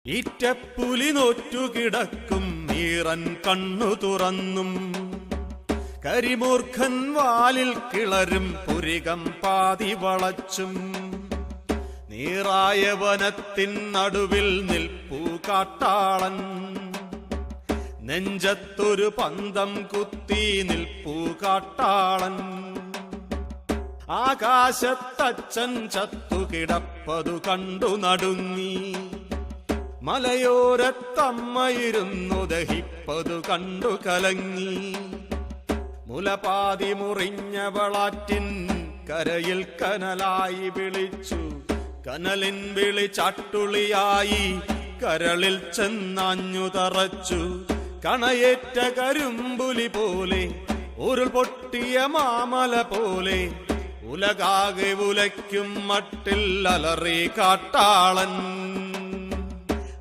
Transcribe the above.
ഈറ്റപ്പുലി നോറ്റുകിടക്കും നീറൻ കണ്ണു തുറന്നും കരിമൂർഖൻ വാലിൽ കിളരും പുരികം പാതി വളച്ചും നീറായ വനത്തിൻ നടുവിൽ നിൽപ്പൂ കാട്ടാളൻ നെഞ്ചത്തൊരു പന്തം കുത്തി നിൽപ്പൂ കാട്ടാളൻ ആകാശത്തച്ഛൻ ചത്തുകിടപ്പതു കണ്ടു നടുങ്ങി മലയോരത്തമ്മയിരുന്നു ദഹിപ്പതു കണ്ടു കലങ്ങി മുലപാതി മുറിഞ്ഞ വളാറ്റിൻ കരയിൽ കനലായി വിളിച്ചു കനലിൻ വിളി ചാട്ടുളിയായി കരളിൽ ചെന്നാഞ്ഞു തറച്ചു കണയേറ്റ കരിമ്പുലി പോലെ ഉരുൾ പൊട്ടിയ മാമല പോലെ ഉലകാകെ ഉലയ്ക്കും മട്ടിൽ അലറി കാട്ടാളൻ.